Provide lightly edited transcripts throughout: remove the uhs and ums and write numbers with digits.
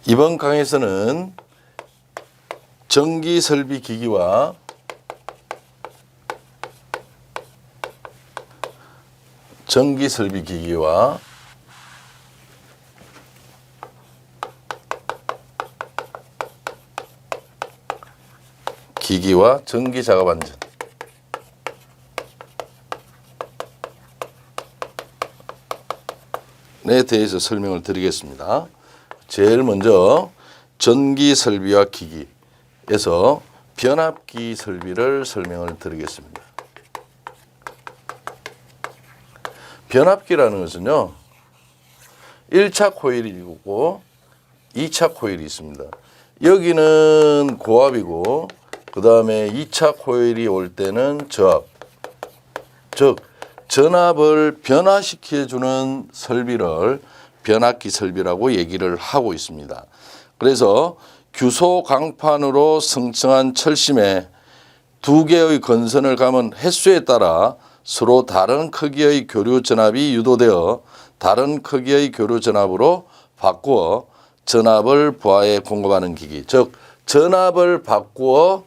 이번 강의에서는 전기 설비 기기와 전기 작업 안전에 대해서 설명을 드리겠습니다. 제일 먼저 전기 설비와 기기에서 변압기 설비를 설명을 드리겠습니다. 변압기라는 것은요, 1차 코일이 있고 2차 코일이 있습니다. 여기는 고압이고 그 다음에 2차 코일이 올 때는 저압, 즉 전압을 변화시켜주는 설비를 변압기 설비라고 얘기를 하고 있습니다. 그래서 규소 강판으로 성층한 철심에 두 개의 건선을 감은 횟수에 따라 서로 다른 크기의 교류 전압이 유도되어 다른 크기의 교류 전압으로 바꾸어 전압을 부하에 공급하는 기기, 즉 전압을 바꾸어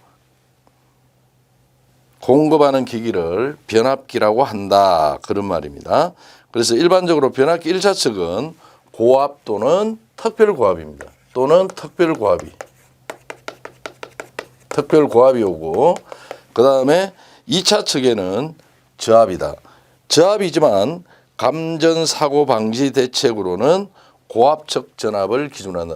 공급하는 기기를 변압기라고 한다, 그런 말입니다. 그래서 일반적으로 변압기 1차 측은 고압 또는 특별고압입니다. 또는 특별고압이 오고 그 다음에 2차 측에는 저압이다. 저압이지만 감전사고 방지 대책으로는 고압측 전압을 기준으로 한다.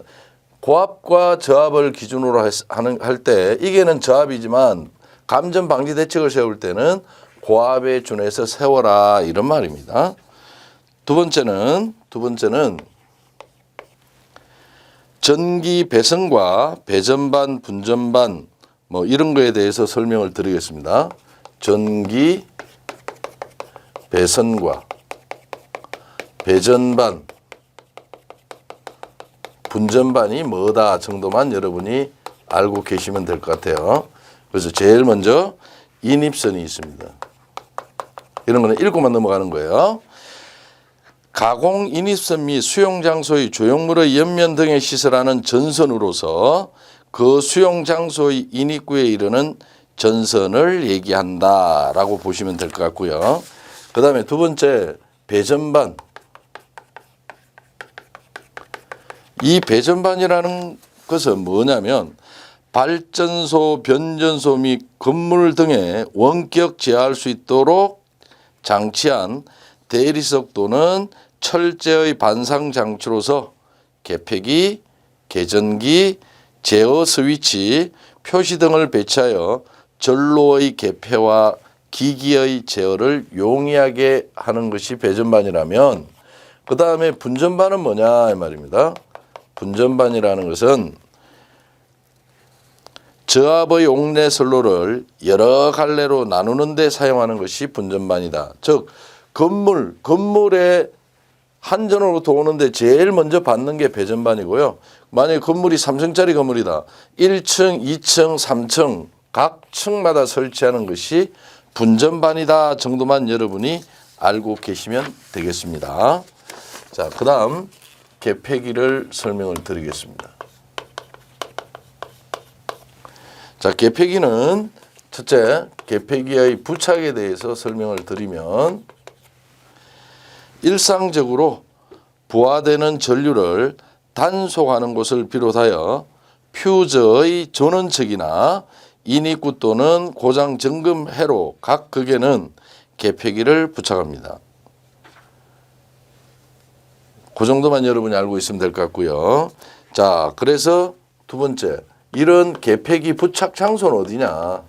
고압과 저압을 기준으로 할 때 이게는 저압이지만 감전 방지 대책을 세울 때는 고압에 준해서 세워라, 이런 말입니다. 두 번째는 전기 배선과 배전반, 분전반 뭐 이런 거에 대해서 설명을 드리겠습니다. 전기 배선과 배전반, 분전반이 뭐다 정도만 여러분이 알고 계시면 될 것 같아요. 그래서 제일 먼저 인입선이 있습니다. 이런 거는 읽고만 넘어가는 거예요. 가공 인입선 및 수용 장소의 조형물의 옆면 등에 시설하는 전선으로서 그 수용 장소의 인입구에 이르는 전선을 얘기한다라고 보시면 될 것 같고요. 그 다음에 두 번째 배전반. 이 배전반이라는 것은 뭐냐면 발전소, 변전소 및 건물 등에 원격 제어할 수 있도록 장치한 대리석 또는 철제의 반상 장치로서 개폐기, 개전기, 제어 스위치, 표시 등을 배치하여 전로의 개폐와 기기의 제어를 용이하게 하는 것이 배전반이라면, 그 다음에 분전반은 뭐냐 이 말입니다. 분전반이라는 것은 저압의 옥내 선로를 여러 갈래로 나누는 데 사용하는 것이 분전반이다. 즉 건물에 한전으로 도우는데 제일 먼저 받는 게 배전반이고요. 만약에 건물이 3층짜리 건물이다. 1층, 2층, 3층 각 층마다 설치하는 것이 분전반이다 정도만 여러분이 알고 계시면 되겠습니다. 자, 그 다음 개폐기를 설명을 드리겠습니다. 자, 개폐기는 첫째, 개폐기의 부착에 대해서 설명을 드리면, 일상적으로 부하되는 전류를 단속하는 것을 비롯하여 퓨저의 전원측이나 인입구 또는 고장 점검 회로 각 극에는 개폐기를 부착합니다. 그 정도만 여러분이 알고 있으면 될 것 같고요. 자, 그래서 두 번째, 이런 개폐기 부착 장소는 어디냐?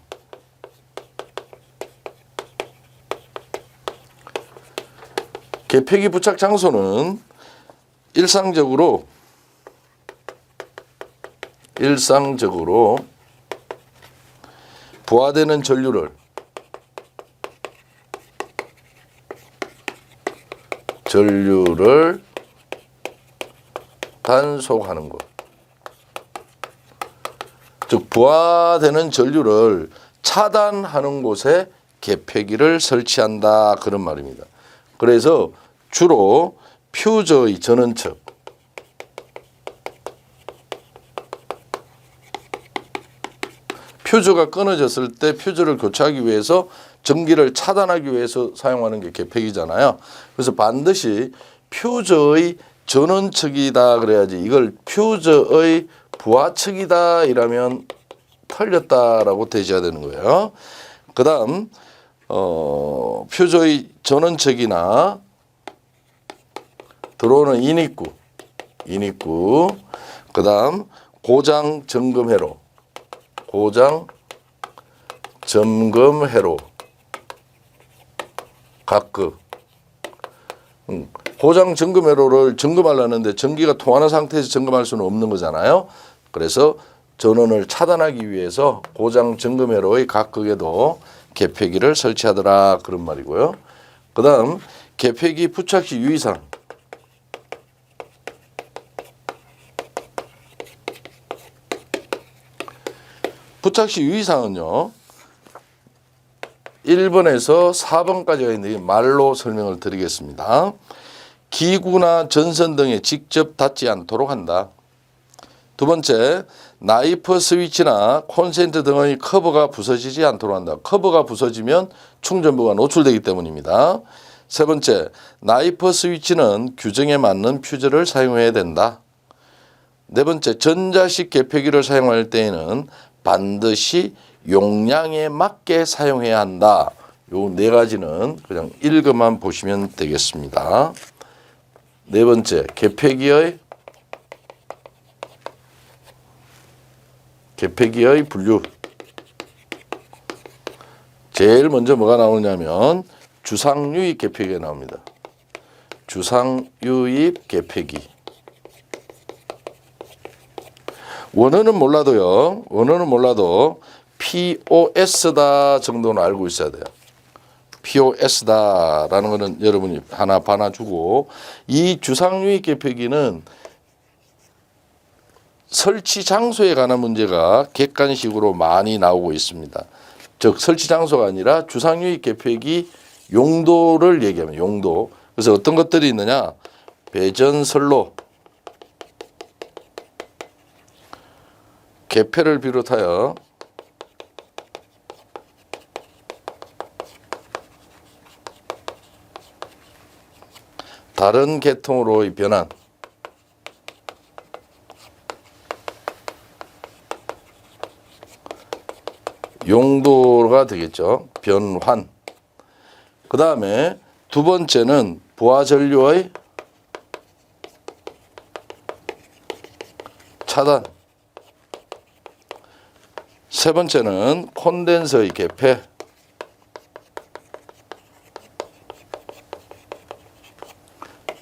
개폐기 부착 장소는 일상적으로 부하되는 전류를 단속하는 것. 즉 부하되는 전류를 차단하는 곳에 개폐기를 설치한다, 그런 말입니다. 그래서 주로 퓨저의 전원측, 퓨즈가 끊어졌을 때 퓨즈를 교체하기 위해서 전기를 차단하기 위해서 사용하는 게 계폐기잖아요. 그래서 반드시 퓨즈의 전원측이다 그래야지, 이걸 퓨즈의 부하측이다 이라면 틀렸다라고 대셔야 되는 거예요. 그 다음 퓨즈의 전원측이나 들어오는 인입구, 그 다음 고장 점검회로, 각급. 고장 점검회로를 점검하려는데 전기가 통하는 상태에서 점검할 수는 없는 거잖아요. 그래서 전원을 차단하기 위해서 고장 점검회로의 각극에도 계폐기를 설치하더라 그런 말이고요. 그 다음 계폐기 부착 시 유의사항. 부착 시 유의사항은요, 1번에서 4번까지가 있는데 말로 설명을 드리겠습니다. 기구나 전선 등에 직접 닿지 않도록 한다. 두 번째, 나이프 스위치나 콘센트 등의 커버가 부서지지 않도록 한다. 커버가 부서지면 충전부가 노출되기 때문입니다. 세 번째, 나이프 스위치는 규정에 맞는 퓨즈를 사용해야 된다. 네 번째, 전자식 계폐기를 사용할 때에는 반드시 용량에 맞게 사용해야 한다. 요 네 가지는 그냥 읽어만 보시면 되겠습니다. 네 번째, 계폐기의 분류. 제일 먼저 뭐가 나오냐면 주상유입 계폐기가 나옵니다. 주상유입 계폐기. 원어는 몰라도 POS다 정도는 알고 있어야 돼요. POS다라는 거는 여러분이 하나 봐놔주고, 이 주상유입 계폐기는 설치 장소에 관한 문제가 객관식으로 많이 나오고 있습니다. 즉 설치 장소가 아니라 주상유입 계폐기 용도를 얘기하면 용도. 그래서 어떤 것들이 있느냐, 배전선로, 계폐를 비롯하여 다른 계통으로의 변환, 용도가 되겠죠. 변환. 그 다음에 두 번째는 부하전류의 차단. 세 번째는 콘덴서의 계폐.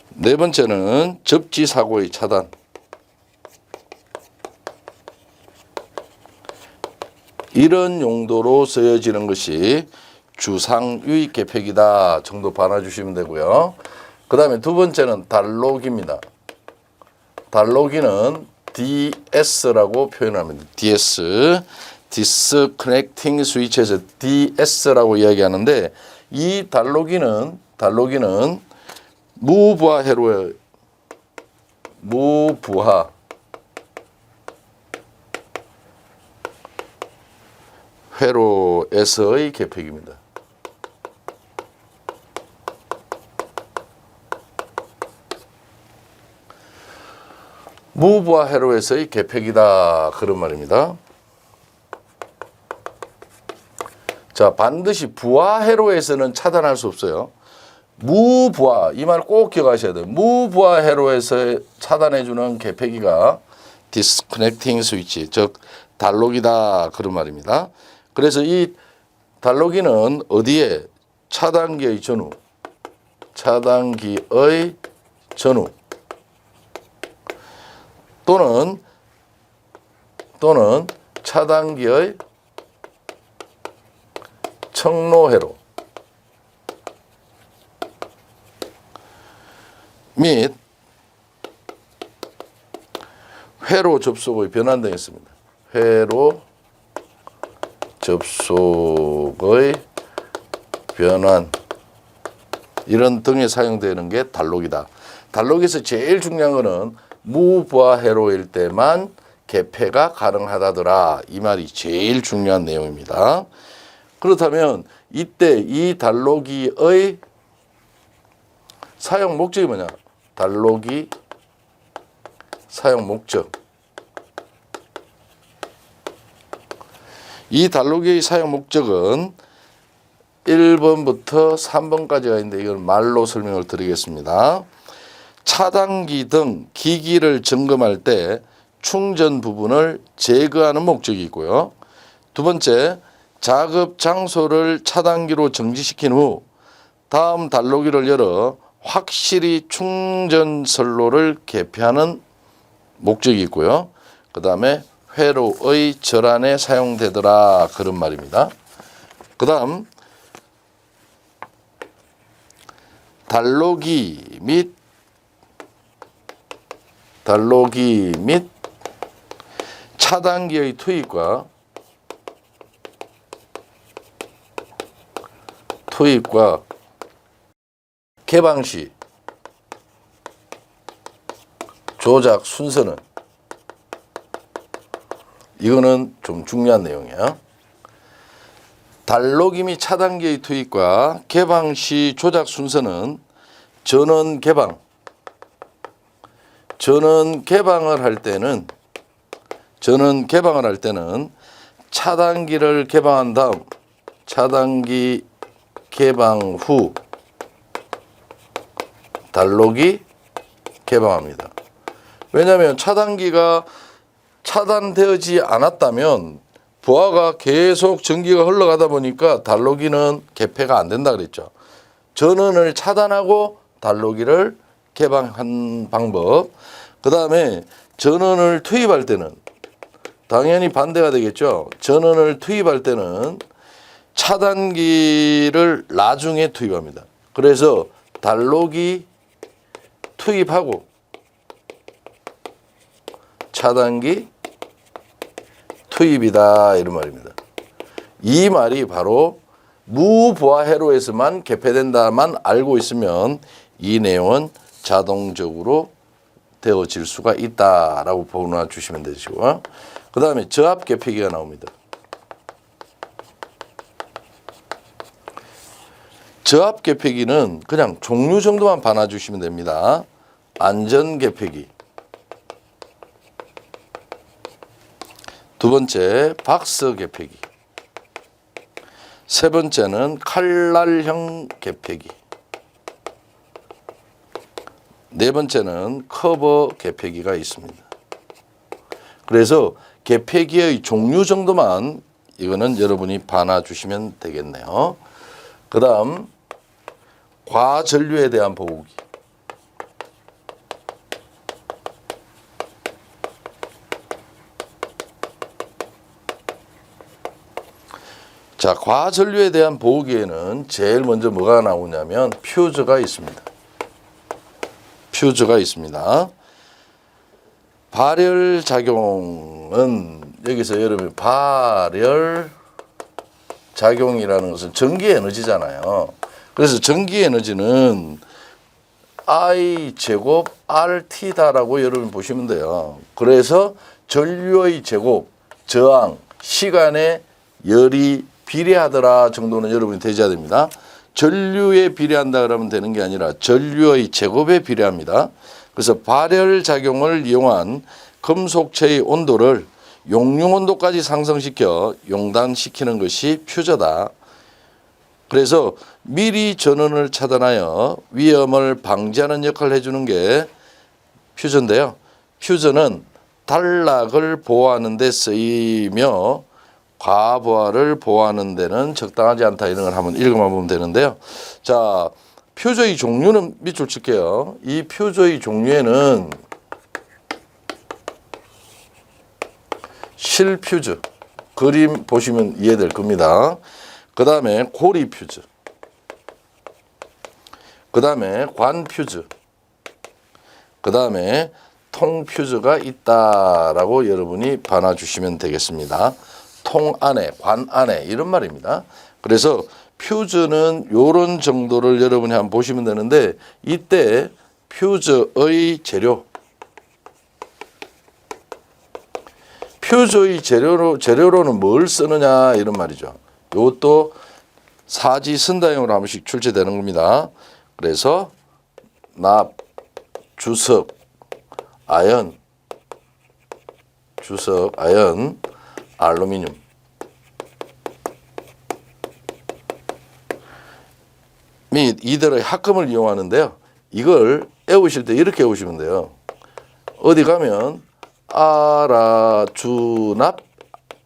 네 번째는 접지 사고의 차단. 이런 용도로 쓰여지는 것이 주상유입 계폐기다 정도 봐놔주시면 되고요. 그 다음에 두 번째는 달로기입니다. 달로기는 DS라고 표현합니다. DS, Disconnecting Switch에서 DS라고 이야기하는데, 이 달로기는 무부하 회로의 회로에서의 계폐기입니다. 무부하 회로에서의 계폐기다 그런 말입니다. 자, 반드시 부하 회로에서는 차단할 수 없어요. 무부하, 이 말 꼭 기억하셔야 돼요. 무부하 회로에서 차단해주는 계폐기가 디스커넥팅 스위치, 즉 달로기다 그런 말입니다. 그래서 이 달로기는 어디에? 차단기의 전후 또는 차단기의 청로회로 및 회로 접속의 변환 등이 있습니다. 회로 접속의 변환, 이런 등에 사용되는 게 달로기다. 달로기에서 제일 중요한 거는 무부하 회로일 때만 개폐가 가능하다더라. 이 말이 제일 중요한 내용입니다. 그렇다면 이때 이 달로기의 사용 목적이 뭐냐? 달로기 사용 목적. 이 달로기의 사용 목적은 1번부터 3번까지가 있는데 이걸 말로 설명을 드리겠습니다. 차단기 등 기기를 점검할 때 충전 부분을 제거하는 목적이 있고요. 두 번째, 작업 장소를 차단기로 정지시킨 후 다음 달로기를 열어 확실히 충전 선로를 개폐하는 목적이 있고요. 그 다음에 회로의 절안에 사용되더라, 그런 말입니다. 그 다음 달로기 및 차단기의 투입과 개방 시 조작 순서는, 이거는 좀 중요한 내용이에요. 달로기 및 차단기의 투입과 개방 시 조작 순서는 전원 개방을 할 때는 차단기를 개방한 다음 차단기 개방 후 달로기 개방합니다. 왜냐하면 차단기가 차단되지 않았다면 부하가 계속 전기가 흘러가다 보니까 달로기는 개폐가 안 된다 그랬죠. 전원을 차단하고 달로기를 개방한 방법. 그 다음에 전원을 투입할 때는 당연히 반대가 되겠죠. 전원을 투입할 때는 차단기를 나중에 투입합니다. 그래서 달로기 투입하고 차단기 투입이다, 이런 말입니다. 이 말이 바로 무부하 회로에서만 개폐된다만 알고 있으면 이 내용은 자동적으로 되어질 수가 있다라고 보나 주시면 되시고, 그 다음에 저압 개폐기가 나옵니다. 저압 개폐기는 그냥 종류 정도만 봐놔 주시면 됩니다. 안전 개폐기, 두 번째 박스 개폐기, 세 번째는 칼날형 개폐기, 네 번째는 커버 개폐기가 있습니다. 그래서 개폐기의 종류 정도만 이거는 여러분이 봐놔 주시면 되겠네요. 그 다음 과전류에 대한 보호기. 자, 과전류에 대한 보호기에는 제일 먼저 뭐가 나오냐면 퓨즈가 있습니다. 발열 작용은 여기서 여러분 발열 작용이라는 것은 전기 에너지잖아요. 그래서 전기 에너지는 I 제곱 RT다라고 여러분 보시면 돼요. 그래서 전류의 제곱, 저항, 시간에 열이 비례하더라 정도는 여러분이 되셔야 됩니다. 전류에 비례한다 그러면 되는 게 아니라 전류의 제곱에 비례합니다. 그래서 발열 작용을 이용한 금속체의 온도를 용융 온도까지 상승시켜 용단시키는 것이 퓨저다. 그래서 미리 전원을 차단하여 위험을 방지하는 역할을 해주는 게 퓨저인데요. 퓨저는 단락을 보호하는 데 쓰이며 과부하를 보호하는 데는 적당하지 않다, 이런 걸 한번 읽어만 보면 되는데요. 자, 퓨저의 종류는 밑줄 칠게요. 이 퓨저의 종류에는 실퓨즈, 그림 보시면 이해될 겁니다. 그 다음에 고리퓨즈, 그 다음에 관퓨즈, 그 다음에 통퓨즈가 있다라고 여러분이 봐놔주시면 되겠습니다. 통 안에, 관 안에, 이런 말입니다. 그래서 퓨즈는 이런 정도를 여러분이 한번 보시면 되는데, 이때 퓨즈의 재료, 퓨저의 재료로는 뭘 쓰느냐 이런 말이죠. 이것도 사지선다형으로 한 번씩 출제되는 겁니다. 그래서 납, 주석, 아연, 알루미늄. 및 이들의 합금을 이용하는데요. 이걸 외우실 때 이렇게 외우시면 돼요. 어디 가면 알아주납,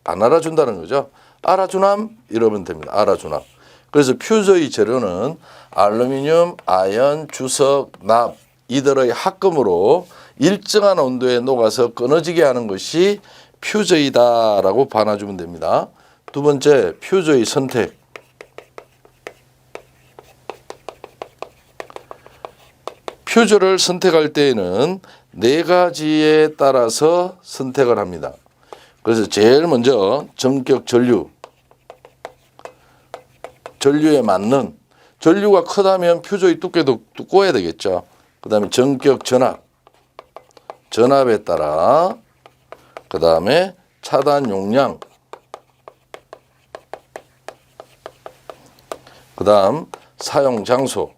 안 알아준다는 거죠. 알아주남 이러면 됩니다. 알아주납. 그래서 퓨저의 재료는 알루미늄, 아연, 주석, 납 이들의 합금으로 일정한 온도에 녹아서 끊어지게 하는 것이 퓨저이다라고 반아주면 됩니다. 두 번째, 퓨저의 선택. 퓨저를 선택할 때에는 네 가지에 따라서 선택을 합니다. 그래서 제일 먼저 전격 전류. 전류에 맞는, 전류가 크다면 퓨저의 두께도 두꺼워야 되겠죠. 그 다음에 전격 전압. 전압에 따라, 그 다음에 차단 용량, 그 다음 사용 장소.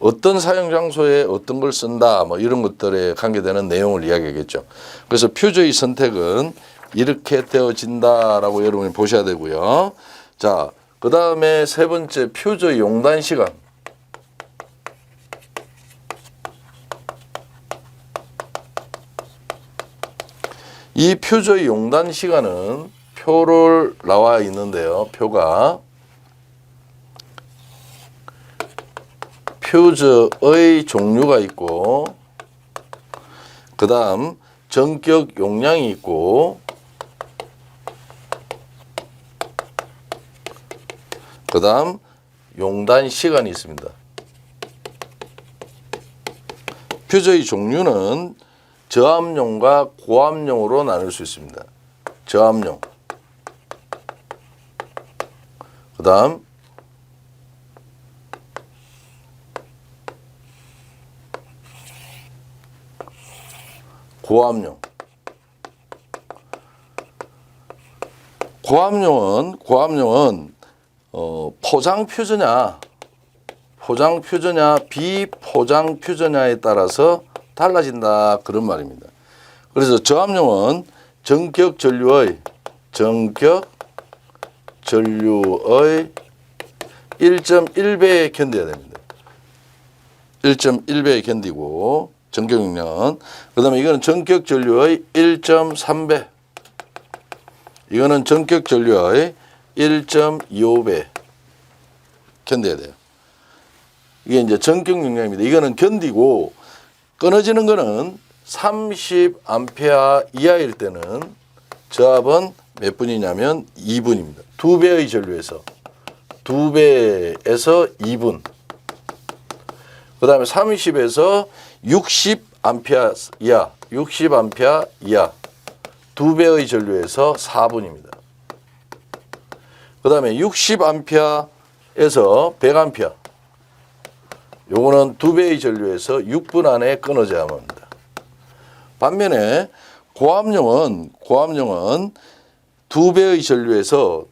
어떤 사용 장소에 어떤 걸 쓴다, 뭐 이런 것들에 관계되는 내용을 이야기하겠죠. 그래서 퓨저의 선택은 이렇게 되어진다라고 여러분이 보셔야 되고요. 자, 그 다음에 세 번째 퓨저 용단 시간. 이 퓨저의 용단 시간은 표를 나와 있는데요. 표가 퓨저의 종류가 있고, 그 다음 전격 용량이 있고, 그 다음 용단 시간이 있습니다. 퓨저의 종류는 저압용과 고압용으로 나눌 수 있습니다. 저압용, 그 다음 고압용. 고압용은 포장 퓨저냐 비포장 퓨저냐에 따라서 달라진다 그런 말입니다. 그래서 저압용은 전격 전류의 1.1배에 견뎌야 됩니다. 1.1배에 견디고 전격 용량은, 그 다음에 이거는 전격 전류의 1.3배, 이거는 전격 전류의 1.25배 견뎌야 돼요. 이게 이제 전격 용량입니다. 이거는 견디고, 끊어지는 거는 30A 이하일 때는 저압은 몇 분이냐면 2분입니다. 2배의 전류에서 2분. 그 다음에 30에서 60A 이하 2배의 전류에서 4분입니다. 그 다음에 60A에서 100A, 요거는 2배의 전류에서 6분 안에 끊어져야 합니다. 반면에 고압용은 2배의 전류에서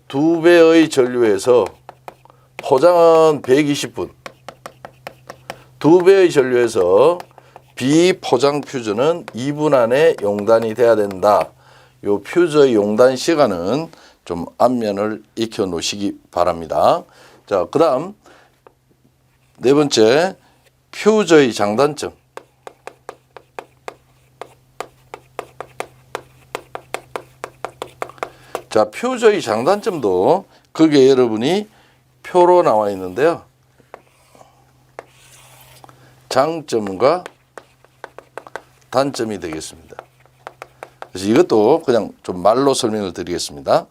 포장은 120분, 2배의 전류에서 비포장 퓨저는 2분 안에 용단이 돼야 된다. 요 퓨저의 용단 시간은 좀 앞면을 익혀 놓으시기 바랍니다. 자, 그 다음 네 번째, 퓨저의 장단점. 자, 퓨저의 장단점도 그게 여러분이 표로 나와 있는데요. 장점과 단점이 되겠습니다. 그래서 이것도 그냥 좀 말로 설명을 드리겠습니다.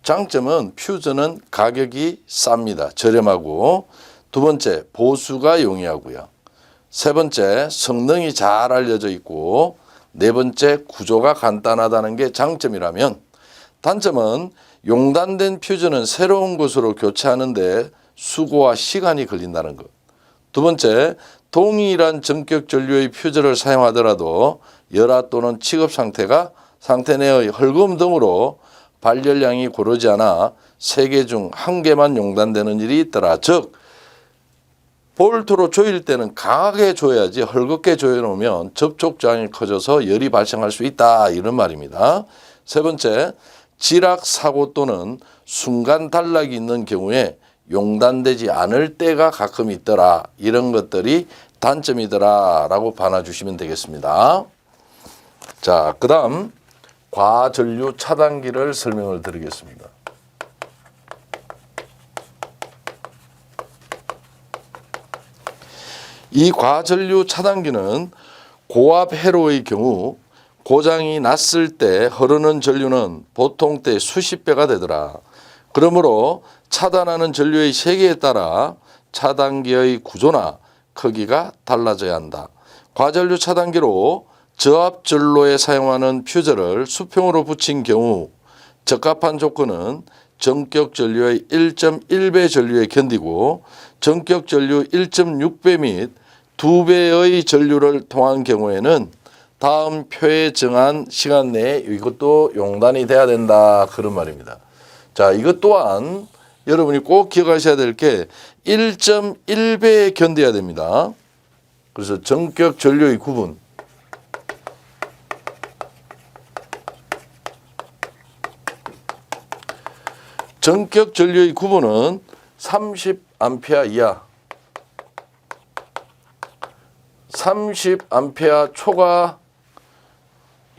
장점은 퓨저는 가격이 쌉니다. 저렴하고, 두 번째 보수가 용이하고요. 세 번째 성능이 잘 알려져 있고, 네 번째 구조가 간단하다는 게 장점이라면, 단점은 용단된 퓨저는 새로운 것으로 교체하는데 수고와 시간이 걸린다는 것. 두 번째 동일한 전격 전류의 퓨즈를 사용하더라도 열화 또는 취급 상태 내의 헐금 등으로 발열량이 고르지 않아 3개 중 1개만 용단되는 일이 있더라. 즉 볼트로 조일 때는 강하게 조여야지 헐겁게 조여놓으면 접촉 저항이 커져서 열이 발생할 수 있다, 이런 말입니다. 세 번째, 지락 사고 또는 순간 단락이 있는 경우에 용단되지 않을 때가 가끔 있더라. 이런 것들이 단점이더라 라고 봐주시면 되겠습니다. 자, 그 다음 과전류 차단기를 설명을 드리겠습니다. 이 과전류 차단기는 고압 회로의 경우 고장이 났을 때 흐르는 전류는 보통 때 수십 배가 되더라. 그러므로 차단하는 전류의 세기에 따라 차단기의 구조나 크기가 달라져야 한다. 과전류 차단기로 저압 전로에 사용하는 퓨즈를 수평으로 붙인 경우 적합한 조건은 전격 전류의 1.1배 전류에 견디고 전격 전류 1.6배 및 2배의 전류를 통한 경우에는 다음 표에 정한 시간 내에 이것도 용단이 돼야 된다, 그런 말입니다. 자, 이것 또한 여러분이 꼭 기억하셔야 될 게 1.1배에 견뎌야 됩니다. 그래서 전격 전류의 구분, 전격 전류의 구분은 30A 이하, 30A 초과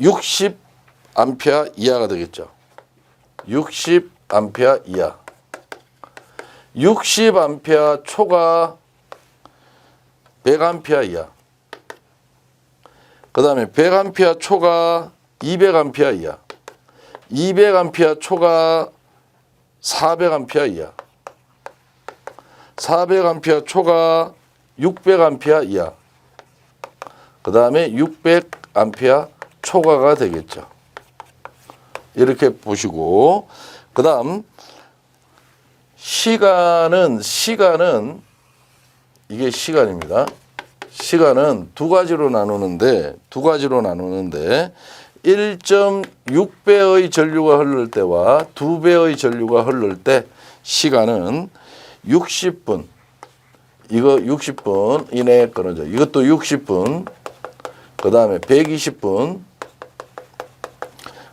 60A 이하가 되겠죠. 60A 이하, 60A 초과 100A 이하, 그 다음에 100A 초과 200A 이하, 200A 초과 400A 이하, 400A 초과 600A 이하, 그 다음에 600A 초과가 되겠죠. 이렇게 보시고, 그 다음 시간은 이게 시간입니다. 시간은 두 가지로 나누는데 1.6배의 전류가 흐를 때와 2배의 전류가 흐를 때 시간은 60분, 이거 60분 이내에 끊어져. 이것도 60분, 그 다음에 120분,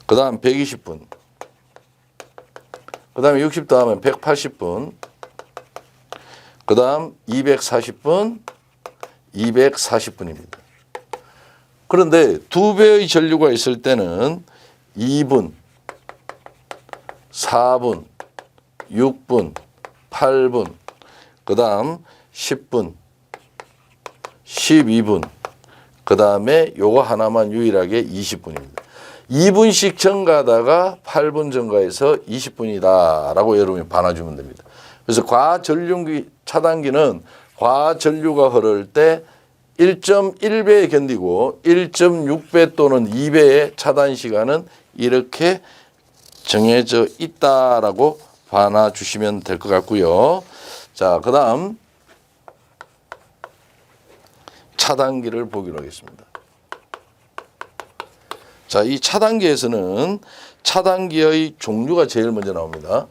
그 다음 120분, 그 다음에 60 더하면 180분, 그 다음 240분, 240분입니다. 그런데 2배의 전류가 있을 때는 2분, 4분, 6분, 8분, 그 다음 10분, 12분, 그 다음에 요거 하나만 유일하게 20분입니다. 2분씩 증가하다가 8분 증가해서 20분이다 라고 여러분이 봐주면 됩니다. 그래서 과전류기 차단기는 과전류가 흐를 때 1.1배에 견디고 1.6배 또는 2배의 차단 시간은 이렇게 정해져 있다라고 봐주시면 될 것 같고요. 자, 그 다음 차단기를 보기로 하겠습니다. 자, 이 차단기에서는 차단기의 종류가 제일 먼저 나옵니다.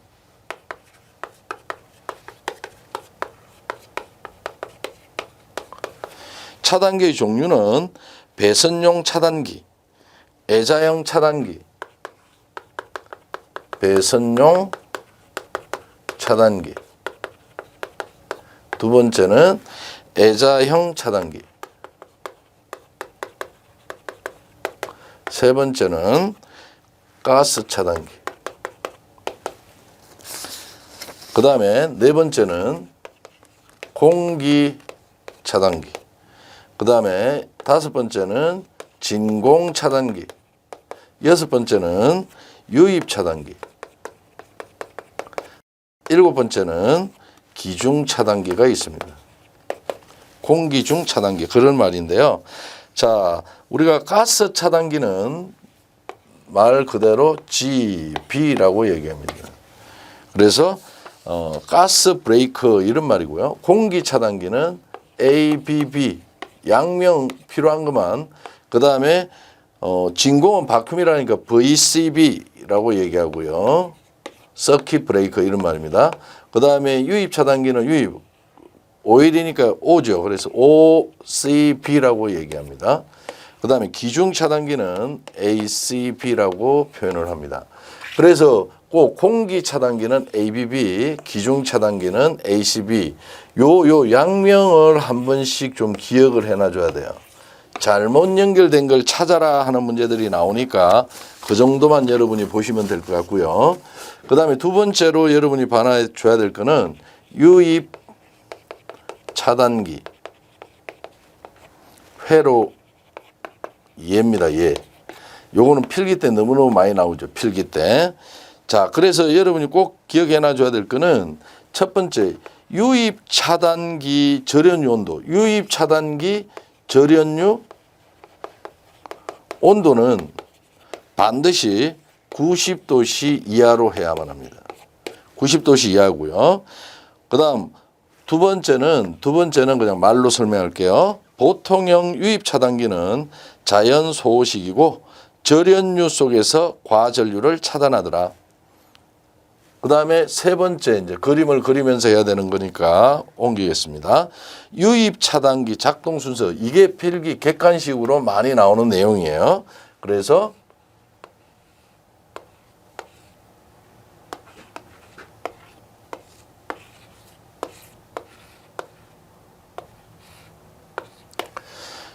차단기의 종류는 배선용 차단기, 애자형 차단기, 배선용 차단기, 두 번째는 애자형 차단기, 세 번째는 가스 차단기, 그 다음에 네 번째는 공기 차단기, 그 다음에 다섯 번째는 진공 차단기, 여섯 번째는 유입 차단기, 일곱 번째는 기중 차단기가 있습니다. 공기중 차단기, 그런 말인데요. 자, 우리가 가스 차단기는 말 그대로 GB라고 얘기합니다. 그래서 가스 브레이크 이런 말이고요. 공기 차단기는 ABB 양명 필요한 것만. 그 다음에 진공은 바큐이라니까 VCB라고 얘기하고요. 서킷 브레이커 이런 말입니다. 그 다음에 유입 차단기는 유입 오일이니까 O죠. 그래서 OCB라고 얘기합니다. 그 다음에 기중 차단기는 ACB라고 표현을 합니다. 그래서 꼭 공기 차단기는 ABB, 기중 차단기는 ACB. 요 양명을 한 번씩 좀 기억을 해놔줘야 돼요. 잘못 연결된 걸 찾아라 하는 문제들이 나오니까 그 정도만 여러분이 보시면 될 것 같고요. 그 다음에 두 번째로 여러분이 반환해 줘야 될 거는 유입 차단기. 회로 예입니다. 예. 요거는 필기 때 너무너무 많이 나오죠. 필기 때. 자, 그래서 여러분이 꼭 기억해 놔줘야 될 거는 첫 번째 유입 차단기 절연유 온도. 유입 차단기 절연유 온도는 반드시 90도씨 이하로 해야만 합니다. 90도씨 이하고요. 그다음 두 번째는 그냥 말로 설명할게요. 보통형 유입 차단기는 자연 소호식이고 절연유 속에서 과전류를 차단하더라. 그다음에 세 번째 이제 그림을 그리면서 해야 되는 거니까 옮기겠습니다. 유입 차단기 작동 순서 이게 필기 객관식으로 많이 나오는 내용이에요. 그래서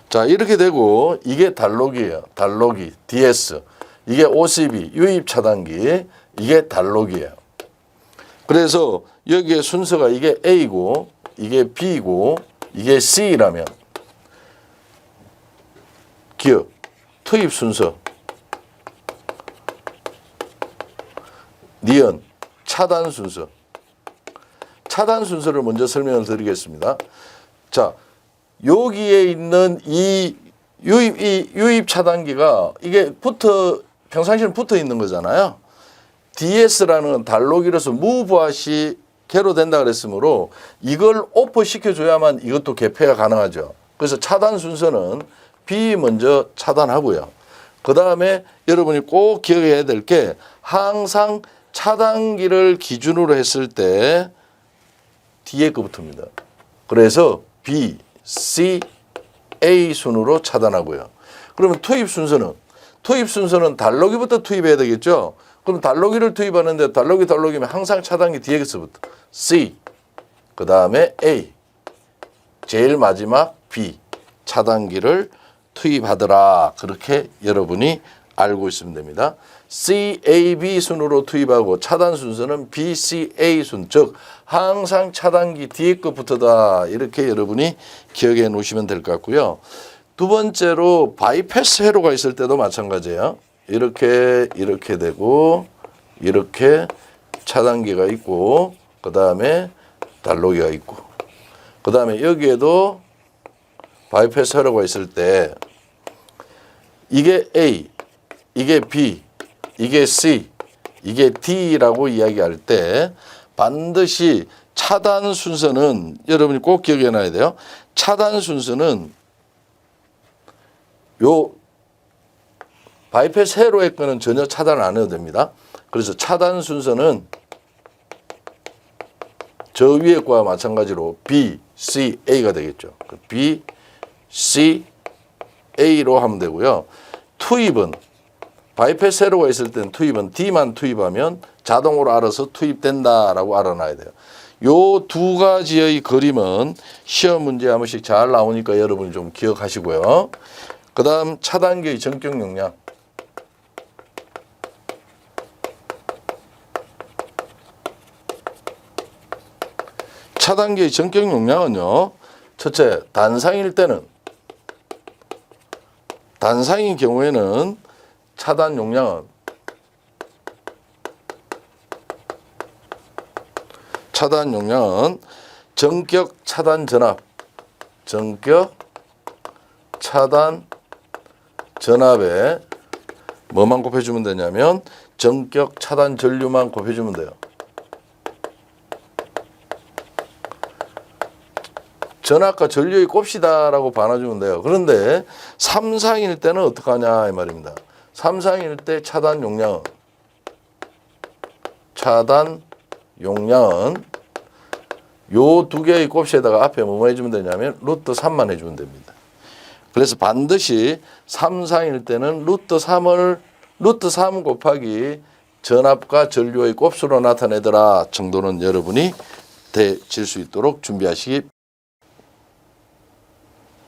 자 이렇게 되고 이게 달록이에요. 달록이 DS 이게 OCB 유입 차단기 이게 달록이에요. 그래서 여기에 순서가 이게 A고 이게 B고 이게 C라면 기억 투입 순서 니은 차단 순서 차단 순서를 먼저 설명을 드리겠습니다. 자 여기에 있는 이 유입 차단기가 이게 평상시에는 붙어 있는 거잖아요. DS라는 달록이로서 무브앗이 개로된다 그랬으므로 이걸 오프 시켜줘야만 이것도 개폐가 가능하죠. 그래서 차단 순서는 B 먼저 차단하고요. 그 다음에 여러분이 꼭 기억해야 될 게 항상 차단기를 기준으로 했을 때 뒤에 거부터입니다. 그래서 B, C, A 순으로 차단하고요. 그러면 투입 순서는 달록이부터 투입해야 되겠죠. 그럼 달록이를 투입하는데 달록이면 항상 차단기 뒤에서부터 C, 그 다음에 A, 제일 마지막 B 차단기를 투입하더라. 그렇게 여러분이 알고 있으면 됩니다. CAB 순으로 투입하고 차단 순서는 BCA 순, 즉 항상 차단기 뒤에 것부터다. 이렇게 여러분이 기억해 놓으시면 될 것 같고요. 두 번째로 바이패스 회로가 있을 때도 마찬가지예요. 이렇게 되고 이렇게 차단기가 있고 그 다음에 달록이가 있고 그 다음에 여기에도 바이패스 회로가 있을 때 이게 A, 이게 B, 이게 C, 이게 D라고 이야기할 때 반드시 차단 순서는 여러분이 꼭 기억해 놔야 돼요. 차단 순서는 요 바이패스 회로의 거는 전혀 차단 안 해도 됩니다. 그래서 차단 순서는 저 위에 거와 마찬가지로 B, C, A가 되겠죠. B, C, A로 하면 되고요. 투입은 바이패스 회로가 있을 때는 투입은 D만 투입하면 자동으로 알아서 투입된다라고 알아놔야 돼요. 요 두 가지의 그림은 시험 문제 한 번씩 잘 나오니까 여러분이 좀 기억하시고요. 그 다음 차단기의 전격 용량. 차단기의 전격 용량은요. 첫째, 단상일 경우에는 차단 용량은 전격 차단 전압에 뭐만 곱해주면 되냐면 전격 차단 전류만 곱해주면 돼요. 전압과 전류의 곱이다라고 봐놔주면 돼요. 그런데 삼상일 때는 어떡하냐 이 말입니다. 삼상일 때 차단 용량은 요 두 개의 곱에다가 앞에 뭐뭐 해주면 되냐면 루트 3만 해주면 됩니다. 그래서 반드시 삼상일 때는 루트 3 곱하기 전압과 전류의 곱수로 나타내더라 정도는 여러분이 되실 수 있도록 준비하시기